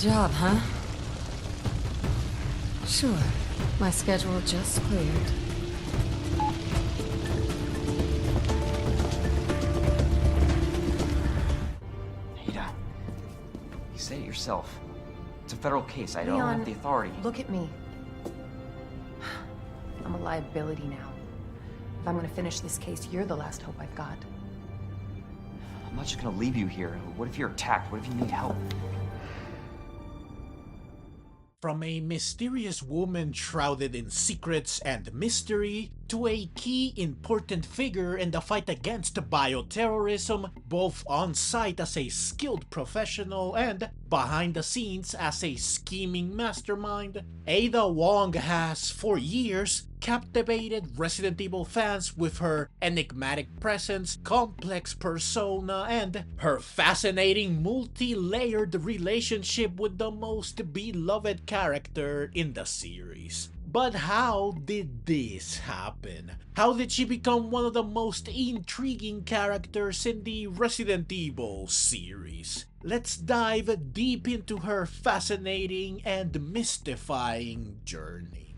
job, huh? Sure. My schedule just cleared. Ada, you said it yourself. It's a federal case. I don't Leon, have the authority. Look at me. I'm a liability now. If I'm gonna finish this case, you're the last hope I've got. I'm not just gonna leave you here. What if you're attacked? What if you need help? From a mysterious woman shrouded in secrets and mystery to a key important figure in the fight against bioterrorism, both on site as a skilled professional and behind the scenes as a scheming mastermind, Ada Wong has, for years, captivated Resident Evil fans with her enigmatic presence, complex persona, and her fascinating multi-layered relationship with the most beloved character in the series. But how did this happen? How did she become one of the most intriguing characters in the Resident Evil series? Let's dive deep into her fascinating and mystifying journey.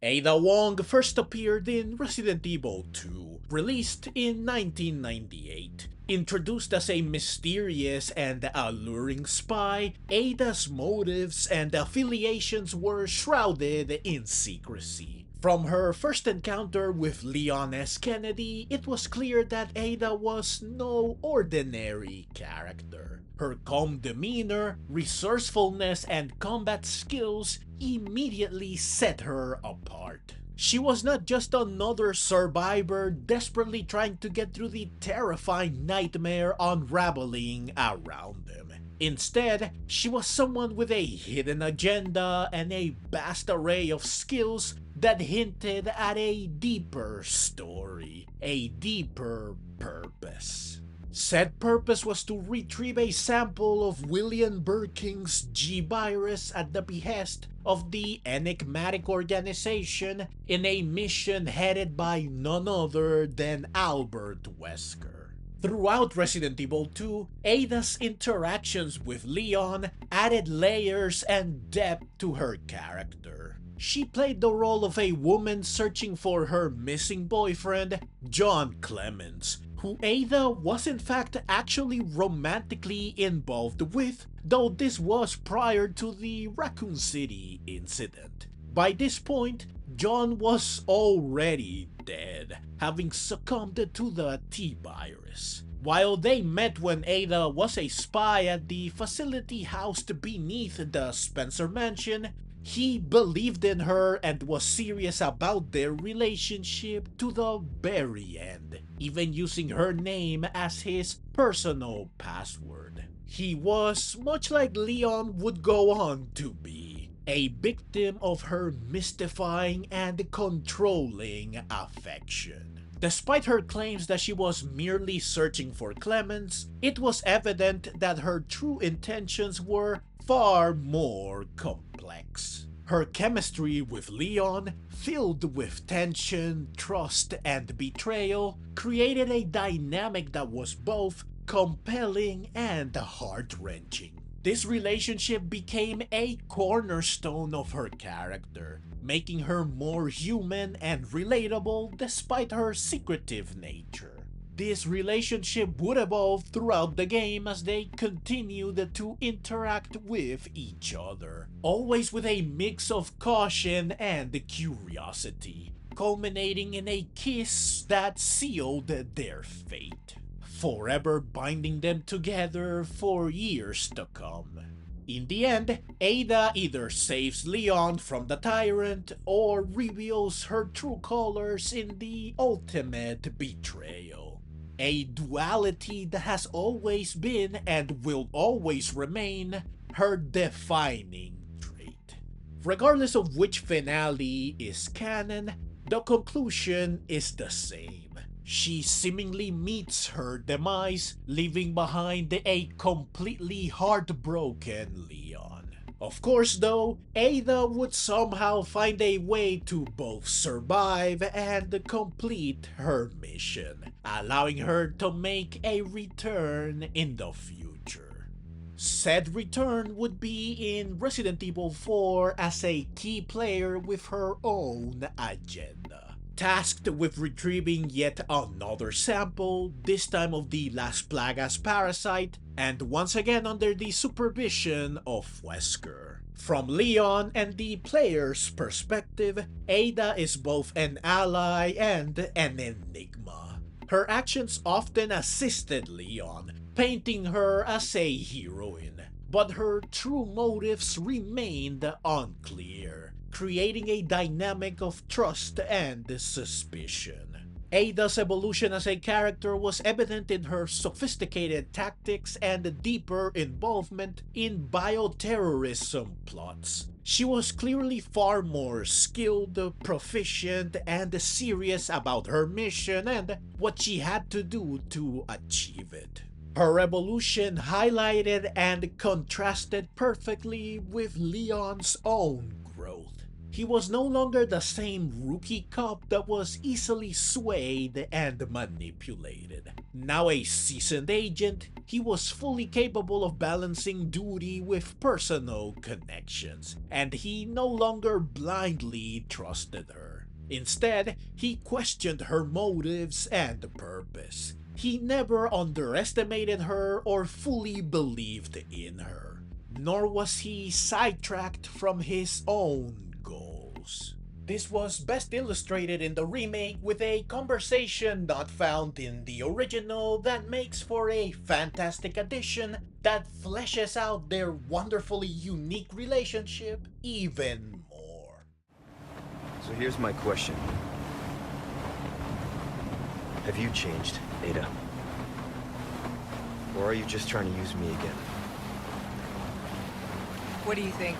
Ada Wong first appeared in Resident Evil 2, released in 1998. Introduced as a mysterious and alluring spy, Ada's motives and affiliations were shrouded in secrecy. From her first encounter with Leon S. Kennedy, it was clear that Ada was no ordinary character. Her calm demeanor, resourcefulness, and combat skills immediately set her apart. She was not just another survivor desperately trying to get through the terrifying nightmare unraveling around them. Instead, she was someone with a hidden agenda and a vast array of skills that hinted at a deeper story, a deeper purpose. Said purpose was to retrieve a sample of William Birking's G-Virus at the behest of the enigmatic organization in a mission headed by none other than Albert Wesker. Throughout Resident Evil 2, Ada's interactions with Leon added layers and depth to her character. She played the role of a woman searching for her missing boyfriend, John Clemens, who Ada was in fact actually romantically involved with, though this was prior to the Raccoon City incident. By this point, John was already dead, having succumbed to the T-Virus. While they met when Ada was a spy at the facility housed beneath the Spencer Mansion, he believed in her and was serious about their relationship to the very end, even using her name as his personal password. He was, much like Leon would go on to be, a victim of her mystifying and controlling affection. Despite her claims that she was merely searching for Clemens, it was evident that her true intentions were far more complex. Her chemistry with Leon, filled with tension, trust, and betrayal, created a dynamic that was both compelling and heart-wrenching. This relationship became a cornerstone of her character, making her more human and relatable despite her secretive nature. This relationship would evolve throughout the game as they continued to interact with each other, always with a mix of caution and curiosity, culminating in a kiss that sealed their fate, forever binding them together for years to come. In the end, Ada either saves Leon from the tyrant or reveals her true colors in the ultimate betrayal. A duality that has always been and will always remain her defining trait. Regardless of which finale is canon, the conclusion is the same. She seemingly meets her demise, leaving behind a completely heartbroken Leon. Of course though, Ada would somehow find a way to both survive and complete her mission, allowing her to make a return in the future. Said return would be in Resident Evil 4 as a key player with her own agenda. Tasked with retrieving yet another sample, this time of the Las Plagas parasite, and once again under the supervision of Wesker. From Leon and the player's perspective, Ada is both an ally and an enigma. Her actions often assisted Leon, painting her as a heroine, but her true motives remained unclear, creating a dynamic of trust and suspicion. Ada's evolution as a character was evident in her sophisticated tactics and deeper involvement in bioterrorism plots. She was clearly far more skilled, proficient, and serious about her mission and what she had to do to achieve it. Her evolution highlighted and contrasted perfectly with Leon's own growth. He was no longer the same rookie cop that was easily swayed and manipulated. Now a seasoned agent, he was fully capable of balancing duty with personal connections, and he no longer blindly trusted her. Instead, he questioned her motives and purpose. He never underestimated her or fully believed in her, nor was he sidetracked from his own goals. This was best illustrated in the remake with a conversation not found in the original that makes for a fantastic addition that fleshes out their wonderfully unique relationship even more. So here's my question. Have you changed, Ada? Or are you just trying to use me again? What do you think?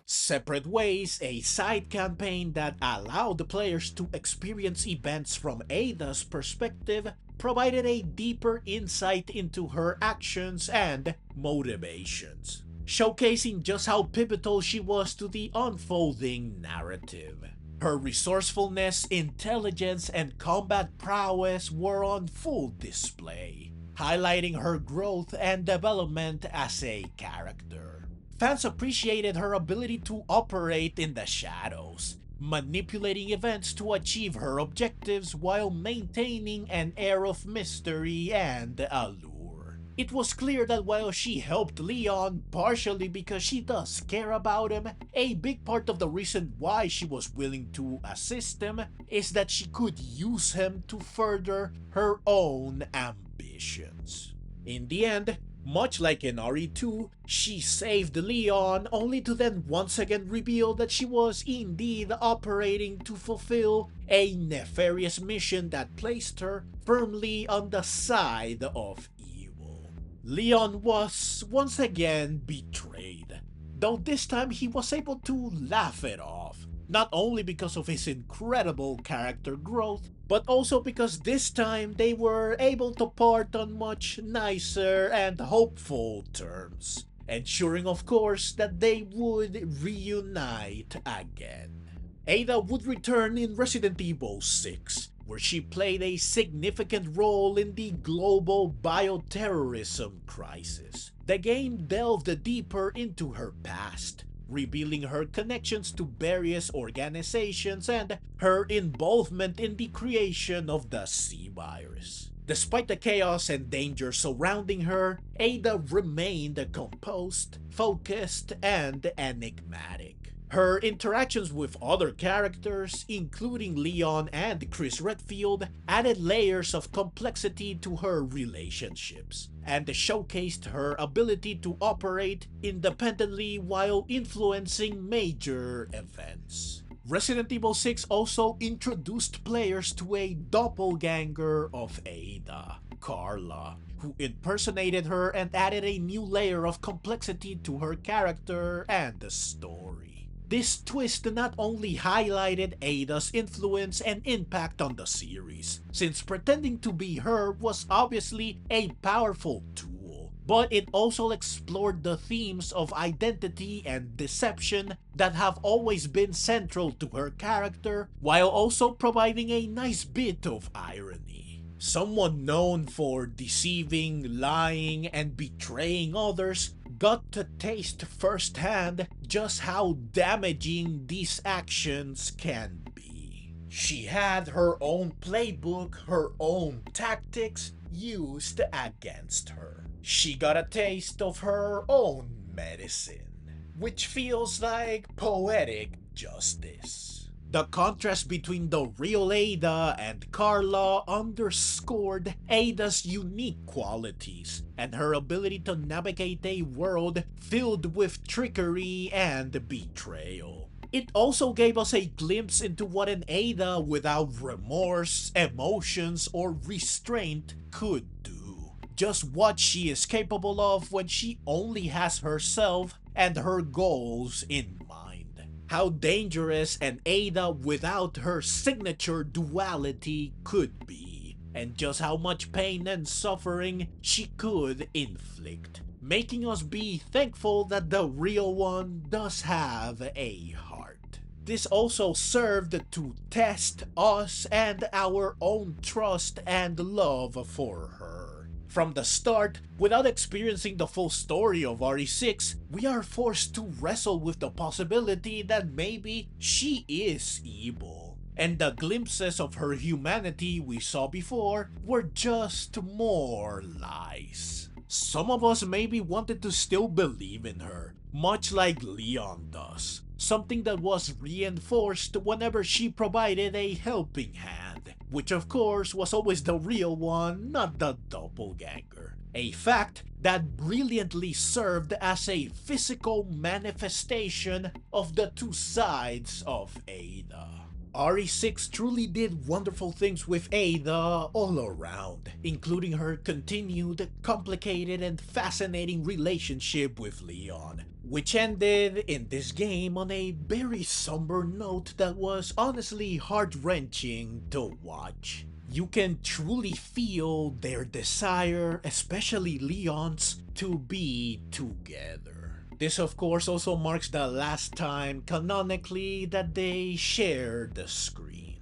Separate Ways, a side campaign that allowed the players to experience events from Ada's perspective, provided a deeper insight into her actions and motivations, showcasing just how pivotal she was to the unfolding narrative. Her resourcefulness, intelligence, and combat prowess were on full display, highlighting her growth and development as a character. Fans appreciated her ability to operate in the shadows, manipulating events to achieve her objectives while maintaining an air of mystery and allure. It was clear that while she helped Leon partially because she does care about him, a big part of the reason why she was willing to assist him is that she could use him to further her own ambitions. In the end, much like in RE2, she saved Leon only to then once again reveal that she was indeed operating to fulfill a nefarious mission that placed her firmly on the side of evil. Leon was once again betrayed, though this time he was able to laugh it off, not only because of his incredible character growth, but also because this time they were able to part on much nicer and hopeful terms, ensuring of course that they would reunite again. Ada would return in Resident Evil 6, where she played a significant role in the global bioterrorism crisis. The game delved deeper into her past, revealing her connections to various organizations and her involvement in the creation of the C-virus. Despite the chaos and danger surrounding her, Ada remained composed, focused, and enigmatic. Her interactions with other characters, including Leon and Chris Redfield, added layers of complexity to her relationships, and showcased her ability to operate independently while influencing major events. Resident Evil 6 also introduced players to a doppelganger of Ada, Carla, who impersonated her and added a new layer of complexity to her character and the story. This twist not only highlighted Ada's influence and impact on the series, since pretending to be her was obviously a powerful tool, but it also explored the themes of identity and deception that have always been central to her character, while also providing a nice bit of irony. Someone known for deceiving, lying, and betraying others got to taste firsthand just how damaging these actions can be. She had her own playbook, her own tactics used against her. She got a taste of her own medicine, which feels like poetic justice. The contrast between the real Ada and Carla underscored Ada's unique qualities and her ability to navigate a world filled with trickery and betrayal. It also gave us a glimpse into what an Ada without remorse, emotions, or restraint could do. Just what she is capable of when she only has herself and her goals in mind. How dangerous an Ada without her signature duality could be, and just how much pain and suffering she could inflict, making us be thankful that the real one does have a heart. This also served to test us and our own trust and love for her. From the start, without experiencing the full story of RE6, we are forced to wrestle with the possibility that maybe she is evil. And the glimpses of her humanity we saw before were just more lies. Some of us maybe wanted to still believe in her, much like Leon does. Something that was reinforced whenever she provided a helping hand, which of course was always the real one, not the doppelganger. A fact that brilliantly served as a physical manifestation of the two sides of Ada. RE6 truly did wonderful things with Ada all around, including her continued, complicated, and fascinating relationship with Leon, which ended in this game on a very somber note that was honestly heart-wrenching to watch. You can truly feel their desire, especially Leon's, to be together. This of course also marks the last time canonically that they share the screen.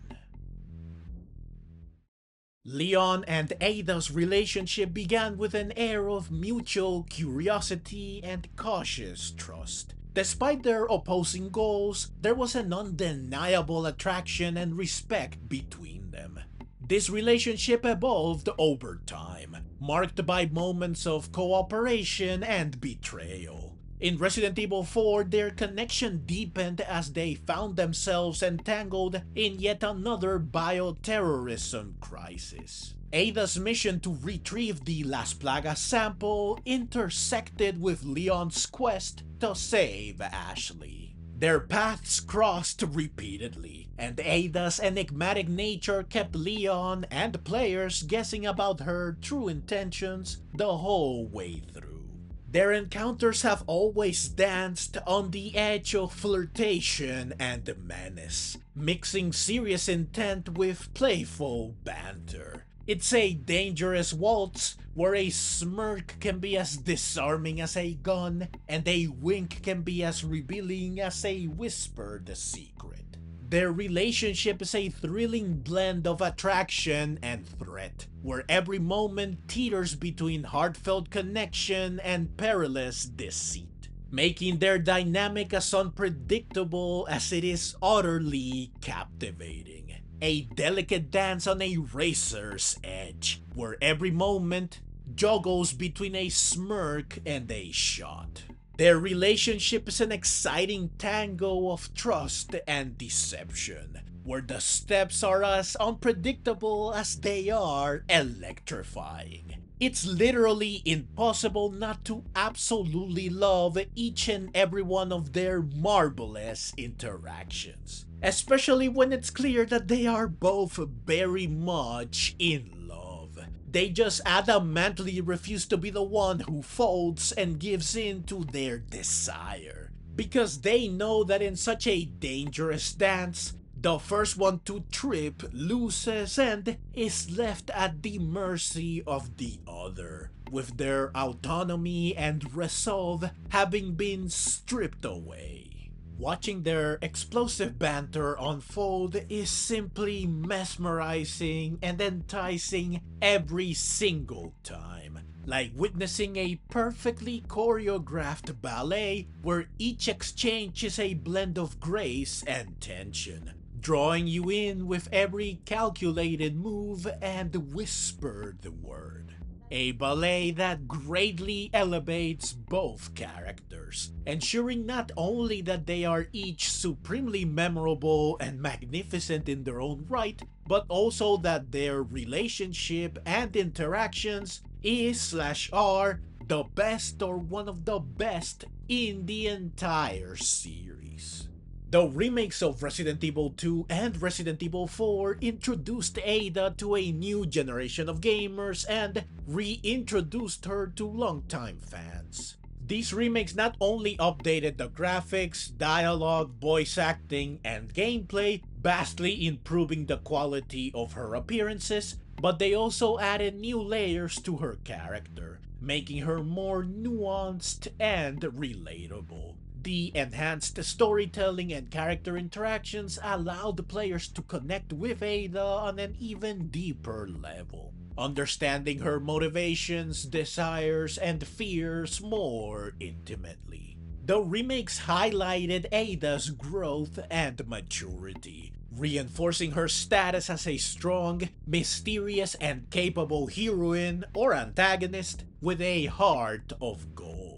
Leon and Ada's relationship began with an air of mutual curiosity and cautious trust. Despite their opposing goals, there was an undeniable attraction and respect between them. This relationship evolved over time, marked by moments of cooperation and betrayal. In Resident Evil 4, their connection deepened as they found themselves entangled in yet another bioterrorism crisis. Ada's mission to retrieve the Las Plagas sample intersected with Leon's quest to save Ashley. Their paths crossed repeatedly, and Ada's enigmatic nature kept Leon and players guessing about her true intentions the whole way through. Their encounters have always danced on the edge of flirtation and menace, mixing serious intent with playful banter. It's a dangerous waltz where a smirk can be as disarming as a gun, and a wink can be as revealing as a whispered secret. Their relationship is a thrilling blend of attraction and threat, where every moment teeters between heartfelt connection and perilous deceit, making their dynamic as unpredictable as it is utterly captivating. A delicate dance on a razor's edge, where every moment juggles between a smirk and a shot. Their relationship is an exciting tango of trust and deception, where the steps are as unpredictable as they are electrifying. It's literally impossible not to absolutely love each and every one of their marvelous interactions, especially when it's clear that they are both very much in love. They just adamantly refuse to be the one who folds and gives in to their desire, because they know that in such a dangerous dance, the first one to trip loses and is left at the mercy of the other, with their autonomy and resolve having been stripped away. Watching their explosive banter unfold is simply mesmerizing and enticing every single time. Like witnessing a perfectly choreographed ballet where each exchange is a blend of grace and tension, drawing you in with every calculated move and whispered word. A ballet that greatly elevates both characters, ensuring not only that they are each supremely memorable and magnificent in their own right, but also that their relationship and interactions is/are the best or one of the best in the entire series. The remakes of Resident Evil 2 and Resident Evil 4 introduced Ada to a new generation of gamers and reintroduced her to longtime fans. These remakes not only updated the graphics, dialogue, voice acting, and gameplay, vastly improving the quality of her appearances, but they also added new layers to her character, making her more nuanced and relatable. The enhanced storytelling and character interactions allowed the players to connect with Ada on an even deeper level, understanding her motivations, desires, and fears more intimately. The remakes highlighted Ada's growth and maturity, reinforcing her status as a strong, mysterious, and capable heroine or antagonist with a heart of gold.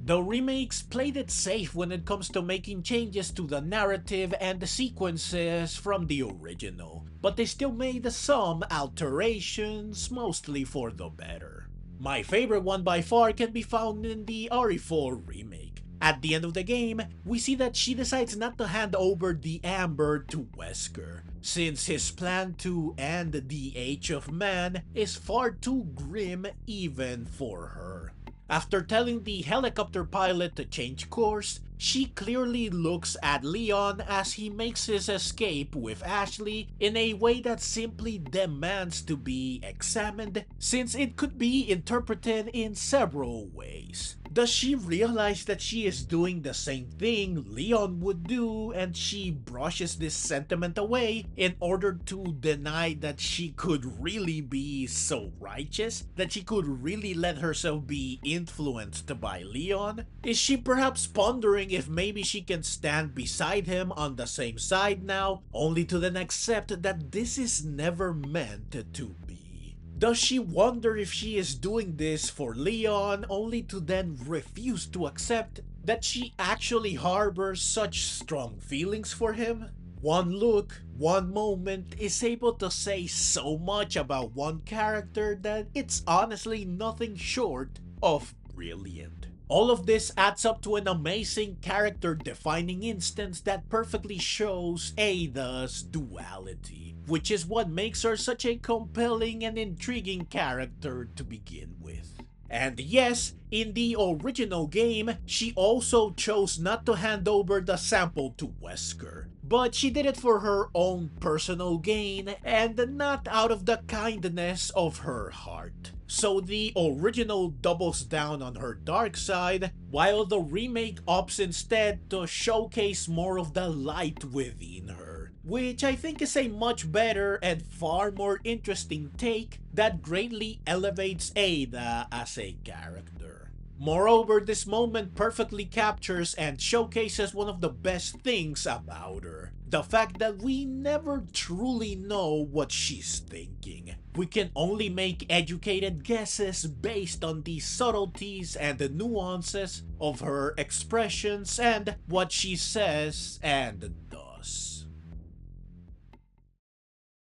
The remakes played it safe when it comes to making changes to the narrative and the sequences from the original, but they still made some alterations, mostly for the better. My favorite one by far can be found in the RE4 remake. At the end of the game, we see that she decides not to hand over the Amber to Wesker, since his plan to end the Age of Man is far too grim even for her. After telling the helicopter pilot to change course, she clearly looks at Leon as he makes his escape with Ashley in a way that simply demands to be examined, since it could be interpreted in several ways. Does she realize that she is doing the same thing Leon would do, and she brushes this sentiment away in order to deny that she could really be so righteous, that she could really let herself be influenced by Leon? Is she perhaps pondering if maybe she can stand beside him on the same side now, only to then accept that this is never meant to be? Does she wonder if she is doing this for Leon, only to then refuse to accept that she actually harbors such strong feelings for him? One look, one moment is able to say so much about one character that it's honestly nothing short of brilliant. All of this adds up to an amazing character-defining instance that perfectly shows Ada's duality, which is what makes her such a compelling and intriguing character to begin with. And yes, in the original game, she also chose not to hand over the sample to Wesker, but she did it for her own personal gain and not out of the kindness of her heart. So the original doubles down on her dark side, while the remake opts instead to showcase more of the light within her, which I think is a much better and far more interesting take that greatly elevates Ada as a character. Moreover, this moment perfectly captures and showcases one of the best things about her. The fact that we never truly know what she's thinking. We can only make educated guesses based on the subtleties and the nuances of her expressions and what she says and does.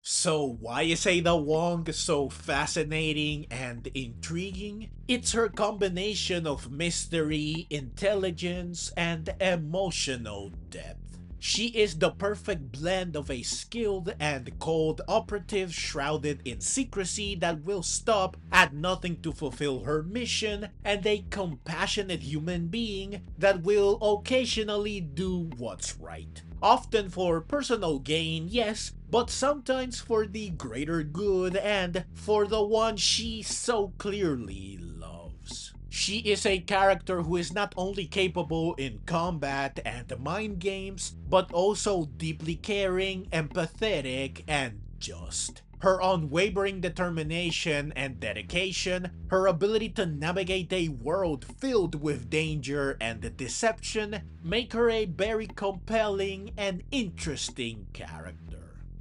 So why is Ada Wong so fascinating and intriguing? It's her combination of mystery, intelligence, and emotional depth. She is the perfect blend of a skilled and cold operative shrouded in secrecy that will stop at nothing to fulfill her mission, and a compassionate human being that will occasionally do what's right. Often for personal gain, yes, but sometimes for the greater good and for the one she so clearly loves. She is a character who is not only capable in combat and mind games, but also deeply caring, empathetic, and just. Her unwavering determination and dedication, her ability to navigate a world filled with danger and deception, make her a very compelling and interesting character.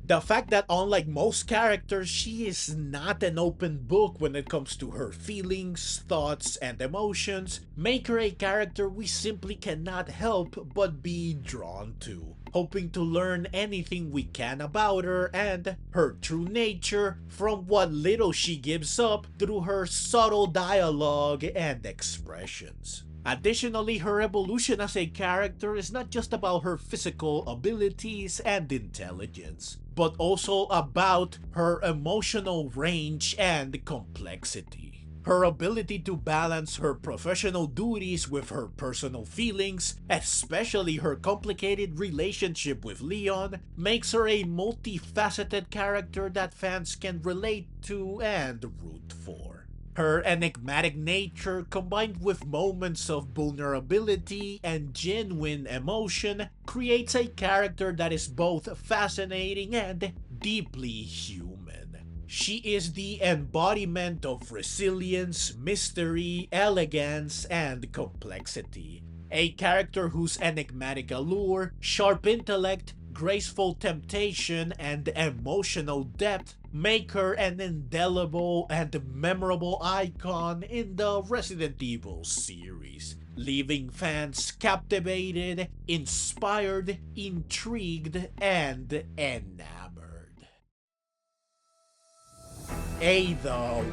The fact that unlike most characters, she is not an open book when it comes to her feelings, thoughts, and emotions make her a character we simply cannot help but be drawn to, hoping to learn anything we can about her and her true nature from what little she gives up through her subtle dialogue and expressions. Additionally, her evolution as a character is not just about her physical abilities and intelligence, but also about her emotional range and complexity. Her ability to balance her professional duties with her personal feelings, especially her complicated relationship with Leon, makes her a multifaceted character that fans can relate to and root for. Her enigmatic nature, combined with moments of vulnerability and genuine emotion, creates a character that is both fascinating and deeply human. She is the embodiment of resilience, mystery, elegance, and complexity. A character whose enigmatic allure, sharp intellect, graceful temptation, and emotional depth make her an indelible and memorable icon in the Resident Evil series, leaving fans captivated, inspired, intrigued, and enamored. Ada Wong,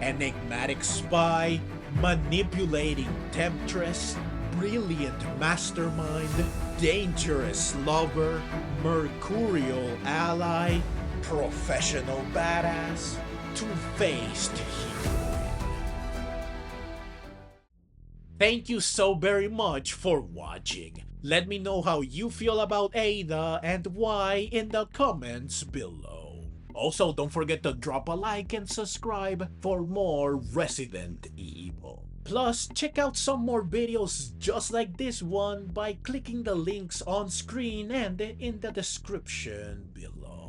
enigmatic spy, manipulating temptress, brilliant mastermind, dangerous lover, mercurial ally, professional badass, two-faced heroine. Thank you so very much for watching. Let me know how you feel about Ada and why in the comments below. Also, don't forget to drop a like and subscribe for more Resident Evil. Plus, check out some more videos just like this one by clicking the links on screen and in the description below.